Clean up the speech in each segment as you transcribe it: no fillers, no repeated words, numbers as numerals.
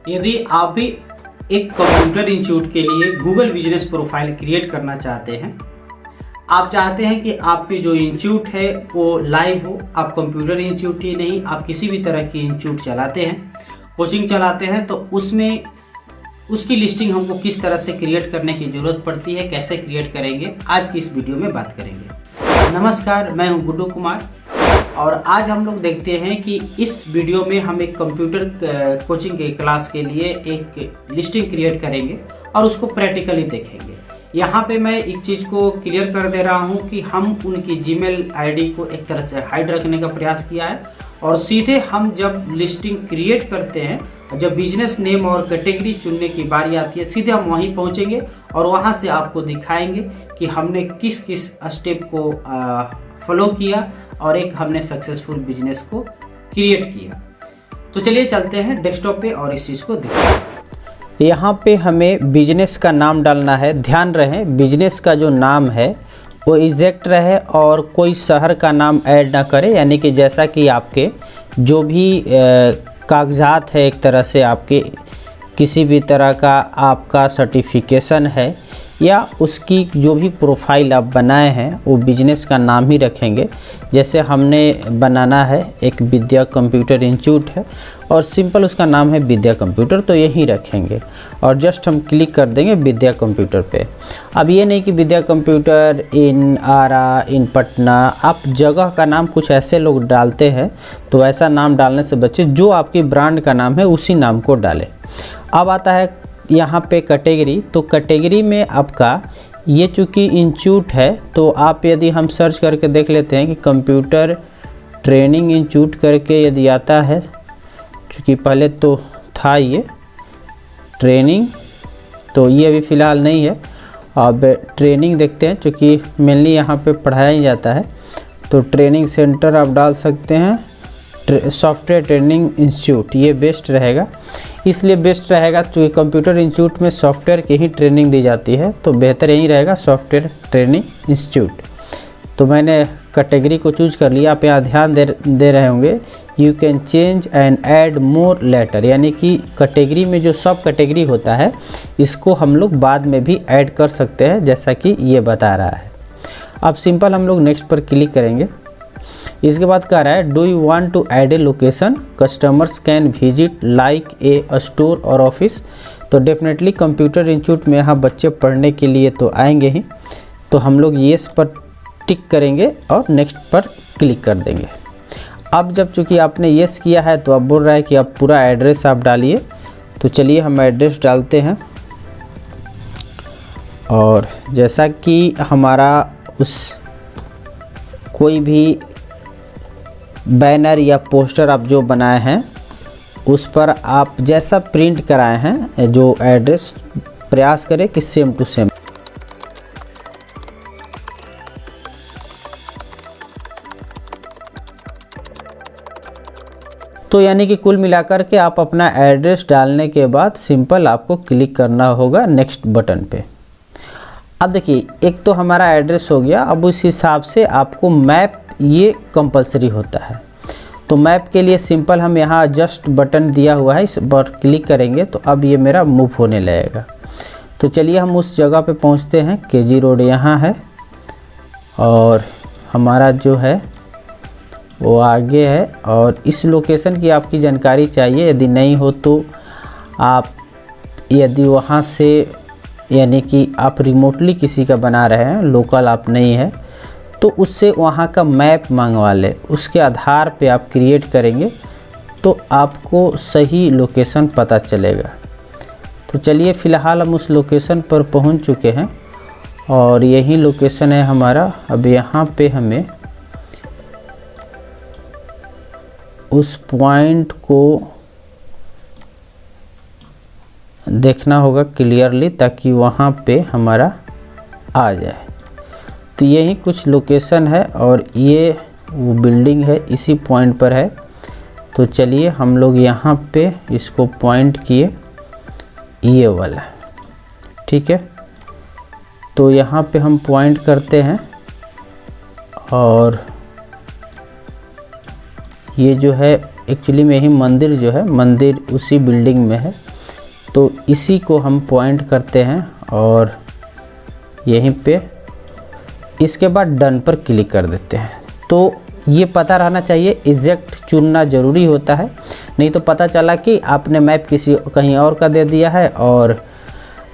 यदि आप भी एक कंप्यूटर इंस्टीट्यूट के लिए गूगल बिजनेस प्रोफाइल क्रिएट करना चाहते हैं, आप चाहते हैं कि आपकी जो इंस्टीट्यूट है वो लाइव हो, आप कंप्यूटर इंस्टीट्यूट ही नहीं, आप किसी भी तरह की इंस्टीट्यूट चलाते हैं, कोचिंग चलाते हैं, तो उसमें उसकी लिस्टिंग हमको किस तरह से क्रिएट करने की ज़रूरत पड़ती है, कैसे क्रिएट करेंगे, आज की इस वीडियो में बात करेंगे। नमस्कार, मैं हूं गुड्डू कुमार और आज हम लोग देखते हैं कि इस वीडियो में हम एक कंप्यूटर कोचिंग के क्लास के लिए एक लिस्टिंग क्रिएट करेंगे और उसको प्रैक्टिकली देखेंगे। यहाँ पे मैं एक चीज़ को क्लियर कर दे रहा हूँ कि हम उनकी जीमेल आईडी को एक तरह से हाइड रखने का प्रयास किया है और सीधे हम जब लिस्टिंग क्रिएट करते हैं, जब बिजनेस नेम और कैटेगरी चुनने की बारी आती है, सीधे हम वहीं पहुँचेंगे और वहाँ से आपको दिखाएंगे कि हमने किस किस स्टेप को फॉलो किया और एक हमने सक्सेसफुल बिजनेस को क्रिएट किया। तो चलिए चलते हैं डेस्कटॉप पे और इस चीज़ को देखते हैं। यहाँ पे हमें बिजनेस का नाम डालना है। ध्यान रहे बिजनेस का जो नाम है वो एग्जैक्ट रहे और कोई शहर का नाम ऐड ना करे, यानी कि जैसा कि आपके जो भी कागजात है, एक तरह से आपके किसी भी तरह का आपका सर्टिफिकेशन है या उसकी जो भी प्रोफाइल आप बनाए हैं वो बिजनेस का नाम ही रखेंगे। जैसे हमने बनाना है एक विद्या कंप्यूटर इंस्टीट्यूट है और सिंपल उसका नाम है विद्या कंप्यूटर, तो यही रखेंगे और जस्ट हम क्लिक कर देंगे विद्या कंप्यूटर पे। अब ये नहीं कि विद्या कंप्यूटर इन आरा, इन पटना, आप जगह का नाम कुछ ऐसे लोग डालते हैं, तो ऐसा नाम डालने से बच्चे जो आपकी ब्रांड का नाम है उसी नाम को डालें। अब आता है यहाँ पे कैटेगरी, तो कैटेगरी में आपका ये चूँकि इंस्टीट्यूट है तो आप यदि हम सर्च करके देख लेते हैं कि कंप्यूटर ट्रेनिंग इंस्टीट्यूट करके यदि आता है, चूँकि पहले तो था ये ट्रेनिंग, तो ये अभी फ़िलहाल नहीं है। अब ट्रेनिंग देखते हैं, चूँकि मेनली यहाँ पे पढ़ाया ही जाता है, तो ट्रेनिंग सेंटर आप डाल सकते हैं। सॉफ्टवेयर ट्रेनिंग इंस्टीट्यूट ये बेस्ट रहेगा, इसलिए बेस्ट रहेगा क्योंकि कंप्यूटर इंस्टीट्यूट में सॉफ्टवेयर की ही ट्रेनिंग दी जाती है, तो बेहतर यही रहेगा सॉफ्टवेयर ट्रेनिंग इंस्टीट्यूट। तो मैंने कैटेगरी को चूज कर लिया। आप यहाँ ध्यान दे रहे होंगे, you can change and add more letter, यानी कि कैटेगरी में जो सब कैटेगरी होता है इसको हम लोग बाद में भी ऐड कर सकते हैं, जैसा कि ये बता रहा है। अब सिंपल हम लोग नेक्स्ट पर क्लिक करेंगे। इसके बाद कह रहा है do you want to add a location customers can visit like a store और ऑफिस। तो डेफिनेटली कंप्यूटर इंस्टीट्यूट में यहाँ बच्चे पढ़ने के लिए तो आएंगे ही, तो हम लोग येस पर टिक करेंगे और नेक्स्ट पर क्लिक कर देंगे। अब जब चूँकि आपने येस किया है तो अब बोल रहा है कि अब पूरा एड्रेस आप डालिए, तो चलिए हम एड्रेस डालते हैं। और जैसा कि हमारा उस कोई भी बैनर या पोस्टर आप जो बनाए हैं उस पर आप जैसा प्रिंट कराए हैं जो एड्रेस, प्रयास करें कि सेम टू सेम। तो यानी कि कुल मिलाकर के आप अपना एड्रेस डालने के बाद सिंपल आपको क्लिक करना होगा नेक्स्ट बटन पे। अब देखिए एक तो हमारा एड्रेस हो गया, अब उस हिसाब से आपको मैप ये कंपलसरी होता है। तो मैप के लिए सिंपल हम यहाँ जस्ट बटन दिया हुआ है, इस पर क्लिक करेंगे तो अब ये मेरा मूव होने लगेगा। तो चलिए हम उस जगह पे पहुँचते हैं। केजी रोड यहाँ है और हमारा जो है वो आगे है, और इस लोकेशन की आपकी जानकारी चाहिए। यदि नहीं हो तो आप यदि वहाँ से यानी कि आप रिमोटली किसी का बना रहे हैं, लोकल आप नहीं है, तो उससे वहाँ का मैप मंगवा ले, उसके आधार पे आप क्रिएट करेंगे तो आपको सही लोकेशन पता चलेगा। तो चलिए फ़िलहाल हम उस लोकेशन पर पहुँच चुके हैं और यही लोकेशन है हमारा। अब यहाँ पे हमें उस पॉइंट को देखना होगा क्लियरली, ताकि वहाँ पे हमारा आ जाए। तो यही कुछ लोकेशन है और ये वो बिल्डिंग है इसी पॉइंट पर है। तो चलिए हम लोग यहाँ पे इसको पॉइंट किए, ये वाला, ठीक है। तो यहाँ पे हम पॉइंट करते हैं और ये जो है एक्चुअली में ही मंदिर जो है, मंदिर उसी बिल्डिंग में है। तो इसी को हम पॉइंट करते हैं और यहीं पे इसके बाद डन पर क्लिक कर देते हैं। तो ये पता रहना चाहिए, एग्जैक्ट चुनना ज़रूरी होता है, नहीं तो पता चला कि आपने मैप कहीं और का दे दिया है और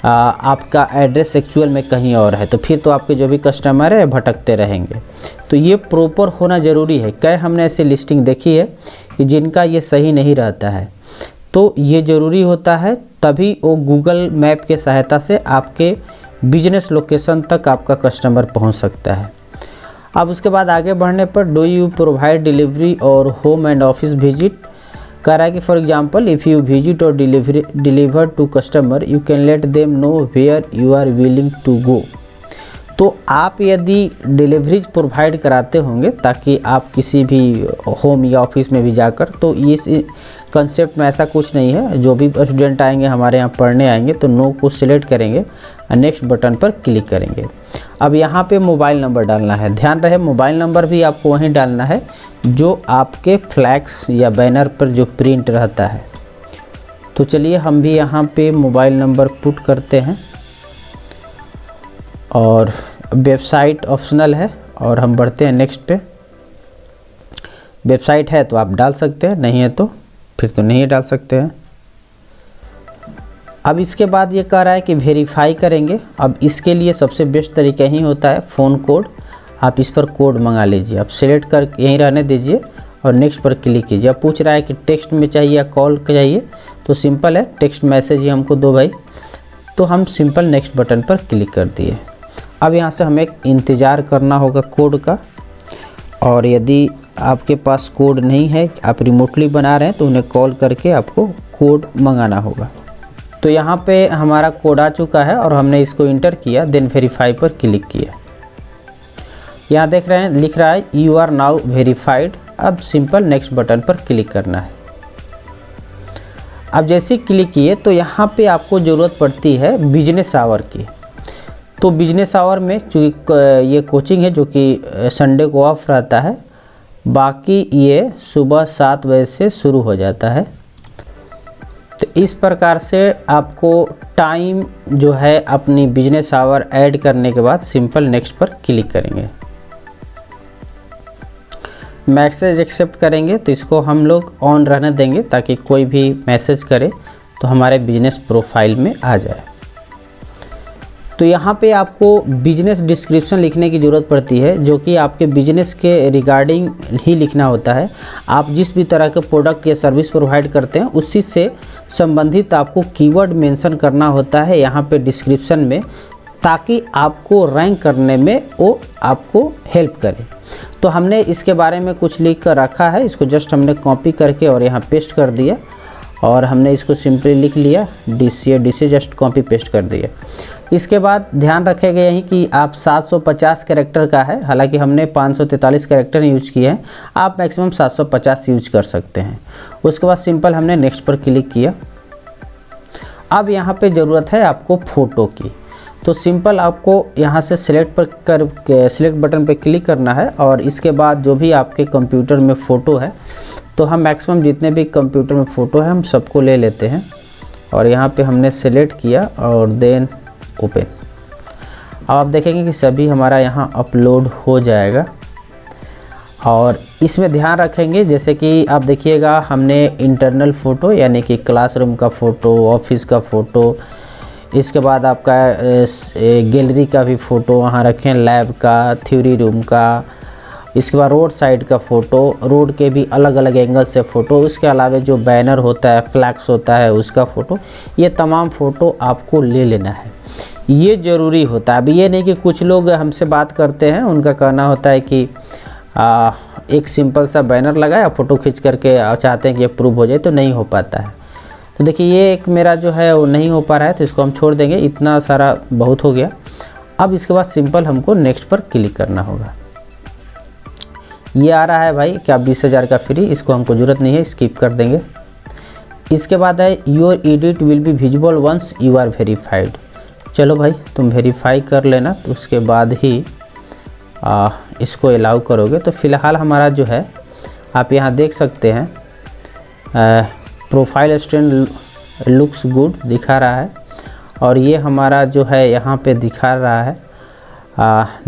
आपका एड्रेस एक्चुअल में कहीं और है, तो फिर तो आपके जो भी कस्टमर है भटकते रहेंगे। तो ये प्रॉपर होना ज़रूरी है। कई हमने ऐसी लिस्टिंग देखी है कि जिनका ये सही नहीं रहता है, तो ये ज़रूरी होता है, तभी वो गूगल मैप के सहायता से आपके बिजनेस लोकेशन तक आपका कस्टमर पहुंच सकता है। अब उसके बाद आगे बढ़ने पर डू यू प्रोवाइड डिलीवरी और होम एंड ऑफिस विजिट, कह रहा है कि for example if you visit और deliver to customer you can let them know where you are willing to go. तो आप यदि डिलीवरीज प्रोवाइड कराते होंगे ताकि आप किसी भी होम या ऑफिस में भी जाकर, तो इस कंसेप्ट में ऐसा कुछ नहीं है। जो भी स्टूडेंट आएंगे हमारे यहाँ पढ़ने आएंगे तो नो को सिलेक्ट करेंगे और नेक्स्ट बटन पर क्लिक करेंगे। अब यहाँ पे मोबाइल नंबर डालना है। ध्यान रहे मोबाइल नंबर भी आपको वहीं डालना है जो आपके फ्लैक्स या बैनर पर जो प्रिंट रहता है। तो चलिए हम भी यहाँ पे मोबाइल नंबर पुट करते हैं और वेबसाइट ऑप्शनल है और हम बढ़ते हैं नेक्स्ट पे। वेबसाइट है तो आप डाल सकते हैं, नहीं है तो फिर तो नहीं डाल सकते हैं। अब इसके बाद ये कह रहा है कि वेरीफाई करेंगे। अब इसके लिए सबसे बेस्ट तरीका ही होता है फ़ोन कोड। आप इस पर कोड मंगा लीजिए, आप सिलेक्ट कर यहीं रहने दीजिए और नेक्स्ट पर क्लिक कीजिए। अब पूछ रहा है कि टेक्स्ट में चाहिए या कॉल चाहिए, तो सिंपल है, टेक्स्ट मैसेज ही हमको दो भाई। तो हम सिंपल नेक्स्ट बटन पर क्लिक कर दिए। अब यहाँ से हमें इंतज़ार करना होगा कोड का, और यदि आपके पास कोड नहीं है, आप रिमोटली बना रहे हैं, तो उन्हें कॉल करके आपको कोड मंगाना होगा। तो यहाँ पे हमारा कोड आ चुका है और हमने इसको इंटर किया, देन वेरीफाई पर क्लिक किया। यहाँ देख रहे हैं लिख रहा है यू आर नाउ वेरीफाइड। अब सिंपल नेक्स्ट बटन पर क्लिक करना है। अब जैसे क्लिक किए तो यहाँ पे आपको ज़रूरत पड़ती है बिजनेस आवर की। तो बिजनेस आवर में चूँकि ये कोचिंग है जो कि संडे को ऑफ रहता है, बाकी ये सुबह 7 बजे से शुरू हो जाता है। तो इस प्रकार से आपको टाइम जो है अपनी बिजनेस आवर ऐड करने के बाद सिंपल नेक्स्ट पर क्लिक करेंगे। मैसेज एक्सेप्ट करेंगे तो इसको हम लोग ऑन रहने देंगे ताकि कोई भी मैसेज करे तो हमारे बिजनेस प्रोफाइल में आ जाए। तो यहाँ पे आपको बिजनेस डिस्क्रिप्शन लिखने की ज़रूरत पड़ती है, जो कि आपके बिजनेस के रिगार्डिंग ही लिखना होता है। आप जिस भी तरह के प्रोडक्ट या सर्विस प्रोवाइड करते हैं उसी से संबंधित आपको कीवर्ड मेंशन करना होता है यहाँ पे डिस्क्रिप्शन में, ताकि आपको रैंक करने में वो आपको हेल्प करे। तो हमने इसके बारे में कुछ लिख कर रखा है, इसको जस्ट हमने कॉपी करके और यहाँ पेस्ट कर दिया और हमने इसको सिंपली लिख लिया डीसी जस्ट कॉपी पेस्ट कर दिया। इसके बाद ध्यान रखेगा यही कि आप 750 कैरेक्टर का है, हालांकि हमने 543 कैरेक्टर यूज किए हैं, आप मैक्सिमम 750 यूज कर सकते हैं। उसके बाद सिंपल हमने नेक्स्ट पर क्लिक किया। अब यहाँ पे ज़रूरत है आपको फ़ोटो की, तो सिंपल आपको यहाँ से सिलेक्ट बटन पे क्लिक करना है और इसके बाद जो भी आपके कंप्यूटर में फ़ोटो है, तो हम मैक्सिमम जितने भी कंप्यूटर में फ़ोटो है हम सबको ले लेते हैं और यहाँ पे हमने सेलेक्ट किया और देन ओपन। अब आप देखेंगे कि सभी हमारा यहाँ अपलोड हो जाएगा। और इसमें ध्यान रखेंगे जैसे कि आप देखिएगा हमने इंटरनल फ़ोटो यानी कि क्लासरूम का फ़ोटो, ऑफिस का फ़ोटो, इसके बाद आपका गैलरी का भी फ़ोटो वहाँ रखें, लैब का, थ्योरी रूम का, इसके बाद रोड साइड का फ़ोटो, रोड के भी अलग अलग एंगल से फ़ोटो, उसके अलावा जो बैनर होता है, फ्लैक्स होता है उसका फ़ोटो, ये तमाम फ़ोटो आपको ले लेना है। ये ज़रूरी होता है। अब ये नहीं कि कुछ लोग हमसे बात करते हैं, उनका कहना होता है कि एक सिंपल सा बैनर लगाया, फ़ोटो खींच करके चाहते हैं कि अप्रूव हो जाए, तो नहीं हो पाता है। तो देखिए ये एक मेरा जो है वो नहीं हो पा रहा है, तो इसको हम छोड़ देंगे, इतना सारा बहुत हो गया। अब इसके बाद सिंपल हमको नेक्स्ट पर क्लिक करना होगा। ये आ रहा है भाई क्या 20,000 का फ्री, इसको हमको ज़रूरत नहीं है, स्किप कर देंगे। इसके बाद है your edit will be visible once you are verified. चलो भाई तुम वेरीफाई कर लेना, तो उसके बाद ही इसको अलाउ करोगे। तो फ़िलहाल हमारा जो है आप यहाँ देख सकते हैं प्रोफाइल स्टैंड लुक्स गुड दिखा रहा है। और ये हमारा जो है यहाँ पे दिखा रहा है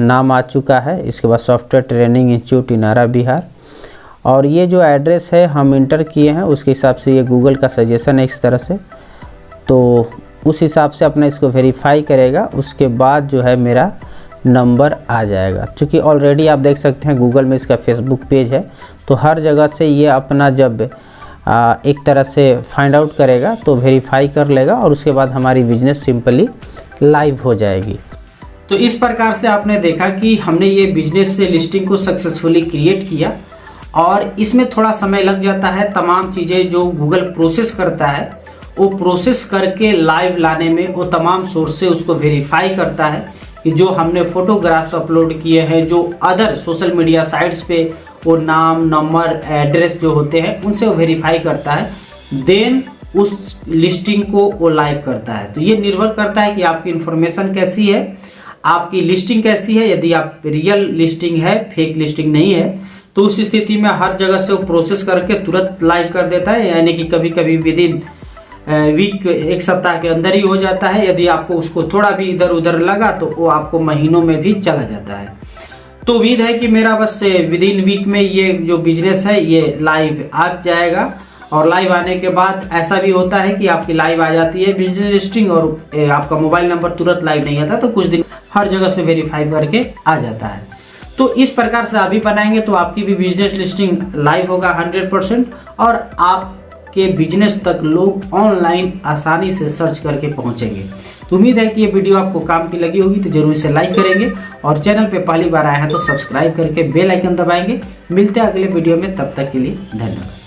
नाम आ चुका है। इसके बाद software training institute Inara Bihar, और ये जो एड्रेस है हम इंटर किए हैं उसके हिसाब से ये गूगल का सजेशन है इस तरह से, तो उस हिसाब से अपना इसको वेरीफाई करेगा। उसके बाद जो है मेरा नंबर आ जाएगा। क्योंकि ऑलरेडी आप देख सकते हैं गूगल में इसका फेसबुक पेज है, तो हर जगह से ये अपना जब एक तरह से फाइंड आउट करेगा तो वेरीफाई कर लेगा, और उसके बाद हमारी बिजनेस सिंपली लाइव हो जाएगी। तो इस प्रकार से आपने देखा कि हमने ये बिजनेस से लिस्टिंग को सक्सेसफुली क्रिएट किया, और इसमें थोड़ा समय लग जाता है। तमाम चीज़ें जो गूगल प्रोसेस करता है वो प्रोसेस करके लाइव लाने में वो तमाम सोर्स से उसको वेरीफाई करता है कि जो हमने फ़ोटोग्राफ्स अपलोड किए हैं, जो अदर सोशल मीडिया साइट्स पे वो नाम, नंबर, एड्रेस जो होते हैं उनसे वो वेरीफाई करता है, देन उस लिस्टिंग को वो लाइव करता है। तो ये निर्भर करता है कि आपकी इन्फॉर्मेशन कैसी है, आपकी लिस्टिंग कैसी है। यदि आप रियल लिस्टिंग है, फेक लिस्टिंग नहीं है, तो उस स्थिति में हर जगह से वो प्रोसेस करके तुरंत लाइव कर देता है, यानी कि कभी कभी विदिन वीक, एक सप्ताह के अंदर ही हो जाता है। यदि आपको उसको थोड़ा भी इधर उधर लगा तो वो आपको महीनों में भी चला जाता है। तो उम्मीद है कि मेरा बस विदिन वीक में ये जो बिजनेस है ये लाइव आ जाएगा, और लाइव आने के बाद ऐसा भी होता है कि आपकी लाइव आ जाती है बिजनेस लिस्टिंग, और आपका मोबाइल नंबर तुरंत लाइव नहीं आता, तो कुछ दिन हर जगह से वेरीफाई करके आ जाता है। तो इस प्रकार से आप भी बनाएंगे तो आपकी भी बिजनेस लिस्टिंग लाइव होगा 100%, और आपके बिजनेस तक लोग ऑनलाइन आसानी से सर्च करके पहुंचेंगे। तो उम्मीद है कि ये वीडियो आपको काम की लगी होगी, तो जरूर इसे लाइक करेंगे, और चैनल पे पहली बार आए हैं तो सब्सक्राइब करके बेल आइकन दबाएंगे। मिलते हैं अगले वीडियो में, तब तक के लिए धन्यवाद।